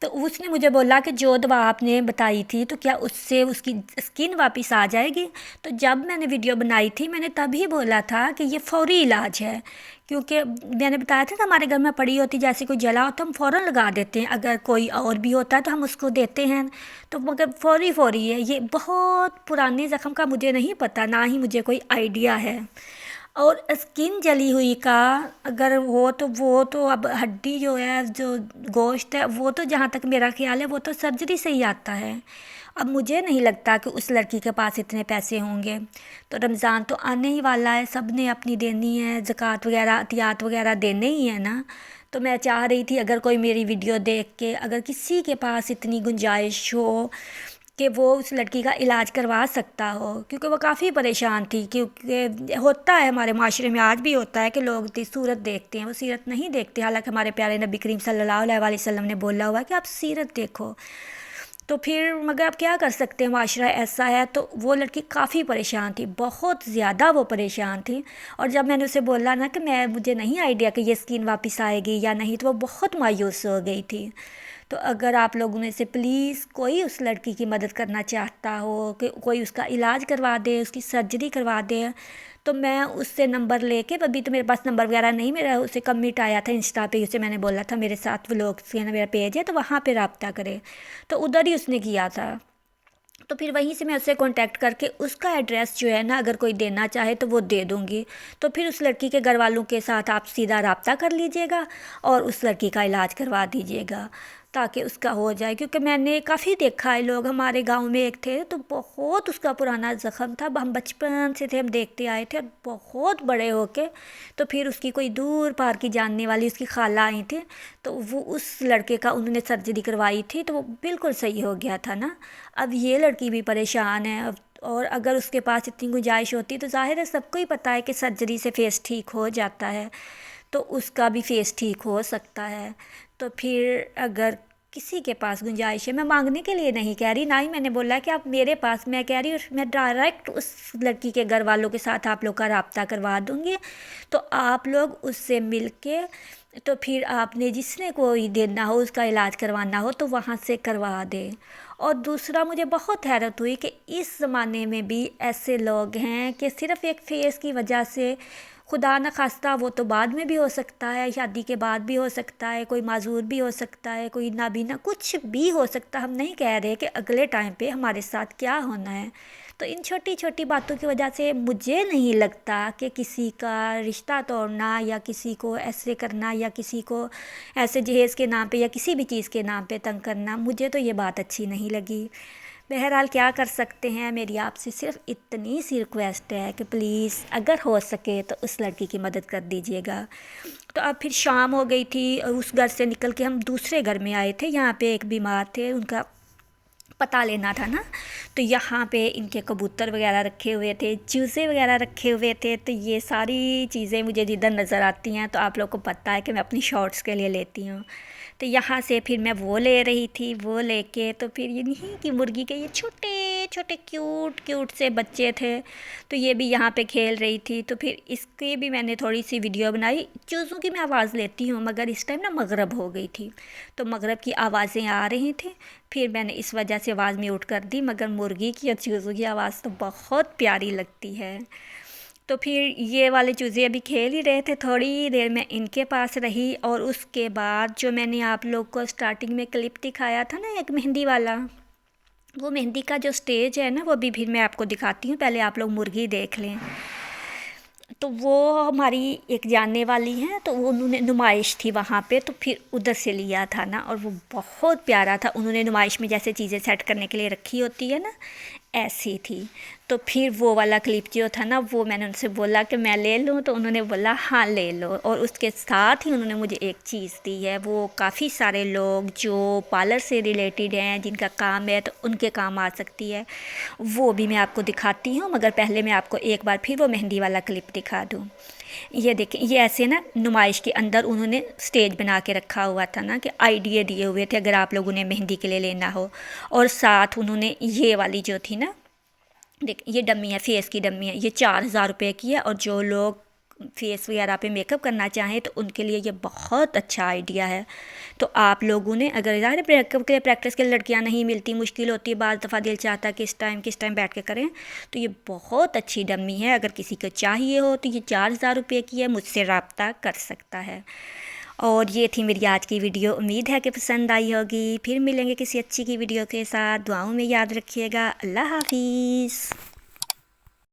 تو اس نے مجھے بولا کہ جو دوا آپ نے بتائی تھی تو کیا اس سے اس کی اسکن واپس آ جائے گی؟ تو جب میں نے ویڈیو بنائی تھی میں نے تبھی بولا تھا کہ یہ فوری علاج ہے، کیونکہ میں نے بتایا تھا کہ ہمارے گھر میں پڑی ہوتی جیسے کوئی جلا ہوتا ہم فوراً لگا دیتے ہیں، اگر کوئی اور بھی ہوتا ہے تو ہم اس کو دیتے ہیں، تو مگر فوری فوری ہے، یہ بہت پرانے زخم کا مجھے نہیں پتہ، نہ ہی مجھے کوئی آئیڈیا ہے۔ اور اسکن جلی ہوئی کا اگر وہ تو اب ہڈی جو ہے، جو گوشت ہے، وہ تو جہاں تک میرا خیال ہے وہ تو سرجری سے ہی آتا ہے۔ اب مجھے نہیں لگتا کہ اس لڑکی کے پاس اتنے پیسے ہوں گے، تو رمضان تو آنے ہی والا ہے، سب نے اپنی دینی ہے، زکوٰۃ وغیرہ عطیات وغیرہ دینے ہی ہیں نا۔ تو میں چاہ رہی تھی اگر کوئی میری ویڈیو دیکھ کے اگر کسی کے پاس اتنی گنجائش ہو کہ وہ اس لڑکی کا علاج کروا سکتا ہو، کیونکہ وہ کافی پریشان تھی، کیونکہ ہوتا ہے ہمارے معاشرے میں آج بھی ہوتا ہے کہ لوگ صورت دیکھتے ہیں، وہ سیرت نہیں دیکھتے، حالانکہ ہمارے پیارے نبی کریم صلی اللہ علیہ وآلہ وسلم نے بولا ہوا ہے کہ آپ سیرت دیکھو۔ تو پھر مگر آپ کیا کر سکتے ہیں، معاشرہ ایسا ہے۔ تو وہ لڑکی کافی پریشان تھی، بہت زیادہ وہ پریشان تھی، اور جب میں نے اسے بولا نا کہ مجھے نہیں آئیڈیا کہ یہ اسکن واپس آئے گی یا نہیں، تو وہ بہت مایوس ہو گئی تھی۔ تو اگر آپ لوگوں میں سے پلیز کوئی اس لڑکی کی مدد کرنا چاہتا ہو کہ کوئی اس کا علاج کروا دے، اس کی سرجری کروا دے، تو میں اس سے نمبر لے کے، ابھی تو میرے پاس نمبر وغیرہ نہیں، میرا اسے کمنٹ آیا تھا انسٹا پہ، اسے میں نے بولا تھا میرے ساتھ ولاگس کے نا میرا پیج ہے تو وہاں پہ رابطہ کرے، تو ادھر ہی اس نے کیا تھا۔ تو پھر وہیں سے میں اسے کانٹیکٹ کر کے اس کا ایڈریس جو ہے نا اگر کوئی دینا چاہے تو وہ دے دوں گی، تو پھر اس لڑکی کے گھر والوں کے ساتھ آپ سیدھا رابطہ کر لیجئے گا اور اس لڑکی کا علاج کروا دیجئے گا تاکہ اس کا ہو جائے، کیونکہ میں نے کافی دیکھا ہے، لوگ ہمارے گاؤں میں ایک تھے تو بہت اس کا پرانا زخم تھا، ہم بچپن سے تھے، ہم دیکھتے آئے تھے، بہت بڑے ہو کے تو پھر اس کی کوئی دور پار کی جاننے والی اس کی خالہ آئی تھی، تو وہ اس لڑکے کا انہوں نے سرجری کروائی تھی تو وہ بالکل صحیح ہو گیا تھا نا۔ اب یہ لڑکی بھی پریشان ہے، اور اگر اس کے پاس اتنی گنجائش ہوتی تو ظاہر ہے سب کو ہی پتہ ہے کہ سرجری سے فیس ٹھیک ہو جاتا ہے، تو اس کا بھی فیس ٹھیک ہو سکتا ہے۔ تو پھر اگر کسی کے پاس گنجائش ہے، میں مانگنے کے لیے نہیں کہہ رہی، نہ ہی میں نے بولا کہ آپ میرے پاس، میں کہہ رہی ہوں میں ڈائریکٹ اس لڑکی کے گھر والوں کے ساتھ آپ لوگ کا رابطہ کروا دوں گی، تو آپ لوگ اس سے مل کے تو پھر آپ نے جس نے کوئی دینا ہو، اس کا علاج کروانا ہو تو وہاں سے کروا دے۔ اور دوسرا مجھے بہت حیرت ہوئی کہ اس زمانے میں بھی ایسے لوگ ہیں کہ صرف ایک فیس کی وجہ سے، خدا نخواستہ وہ تو بعد میں بھی ہو سکتا ہے، شادی کے بعد بھی ہو سکتا ہے، کوئی معذور بھی ہو سکتا ہے، کوئی نابینا کچھ بھی ہو سکتا، ہم نہیں کہہ رہے کہ اگلے ٹائم پہ ہمارے ساتھ کیا ہونا ہے۔ تو ان چھوٹی چھوٹی باتوں کی وجہ سے مجھے نہیں لگتا کہ کسی کا رشتہ توڑنا یا کسی کو ایسے کرنا یا کسی کو ایسے جہیز کے نام پہ یا کسی بھی چیز کے نام پہ تنگ کرنا، مجھے تو یہ بات اچھی نہیں لگی۔ بہرحال کیا کر سکتے ہیں، میری آپ سے صرف اتنی سی ریکویسٹ ہے کہ پلیز اگر ہو سکے تو اس لڑکی کی مدد کر دیجیے گا۔ تو اب پھر شام ہو گئی تھی، اس گھر سے نکل کے ہم دوسرے گھر میں آئے تھے، یہاں پہ ایک بیمار تھے، ان کا پتہ لینا تھا نا، تو یہاں پہ ان کے کبوتر وغیرہ رکھے ہوئے تھے، چوزے وغیرہ رکھے ہوئے تھے، تو یہ ساری چیزیں مجھے جدھر نظر آتی ہیں تو آپ لوگ کو پتہ ہے کہ میں اپنی شارٹس کے لیے لیتی ہوں، تو یہاں سے پھر میں وہ لے رہی تھی، وہ لے کے تو پھر یہ نہیں کہ مرغی کے یہ چھوٹے چھوٹے کیوٹ کیوٹ سے بچے تھے، تو یہ بھی یہاں پہ کھیل رہی تھی، تو پھر اس کی بھی میں نے تھوڑی سی ویڈیو بنائی۔ چوزوں کی میں آواز لیتی ہوں مگر اس ٹائم نا مغرب ہو گئی تھی تو مغرب کی آوازیں آ رہی تھیں، پھر میں نے اس وجہ سے آواز میوٹ کر دی، مگر مرغی کی اور چوزوں کی آواز تو بہت پیاری لگتی ہے۔ تو پھر یہ والے چوزے ابھی کھیل ہی رہے تھے، تھوڑی دیر میں ان کے پاس رہی، اور اس کے بعد جو میں نے آپ لوگ کو سٹارٹنگ میں کلپ دکھایا تھا نا ایک مہندی والا، وہ مہندی کا جو سٹیج ہے نا وہ بھی پھر میں آپ کو دکھاتی ہوں، پہلے آپ لوگ مرغی دیکھ لیں۔ تو وہ ہماری ایک جاننے والی ہیں، تو انہوں نے نمائش تھی وہاں پہ، تو پھر ادھر سے لیا تھا نا، اور وہ بہت پیارا تھا، انہوں نے نمائش میں جیسے چیزیں سیٹ کرنے کے لیے رکھی ہوتی ہے نا ایسی تھی۔ تو پھر وہ والا کلپ جو تھا نا وہ میں نے ان سے بولا کہ میں لے لوں، تو انہوں نے بولا ہاں لے لو، اور اس کے ساتھ ہی انہوں نے مجھے ایک چیز دی ہے، وہ کافی سارے لوگ جو پارلر سے ریلیٹڈ ہیں، جن کا کام ہے تو ان کے کام آ سکتی ہے، وہ بھی میں آپ کو دکھاتی ہوں، مگر پہلے میں آپ کو ایک بار پھر وہ مہندی والا کلپ دکھا دوں۔ یہ دیکھیں، یہ ایسے نا نمائش کے اندر انہوں نے سٹیج بنا کے رکھا ہوا تھا نا، کہ آئیڈیا دیے ہوئے تھے اگر آپ لوگوں نے مہندی کے لیے لینا ہو، اور ساتھ انہوں نے یہ والی جو تھی نا، دیکھ یہ ڈمی ہے، فیس کی ڈمی ہے، یہ 4000 روپے کی ہے، اور جو لوگ فیس وغیرہ پہ میک اپ کرنا چاہیں تو ان کے لیے یہ بہت اچھا آئیڈیا ہے۔ تو آپ لوگوں نے اگر ظاہر میک اپ کے لیے پریکٹس کے لیے لڑکیاں نہیں ملتی، مشکل ہوتی ہے، بعض دفعہ دل چاہتا ہے کہ کس ٹائم بیٹھ کے کریں، تو یہ بہت اچھی ڈمی ہے۔ اگر کسی کو چاہیے ہو تو یہ 4000 روپے کی ہے، مجھ سے رابطہ کر سکتا ہے۔ اور یہ تھی میری آج کی ویڈیو، امید ہے کہ پسند آئی ہوگی۔ پھر ملیں گے کسی اچھی کی ویڈیو کے ساتھ، دعاؤں میں یاد رکھیے گا۔ اللہ حافظ۔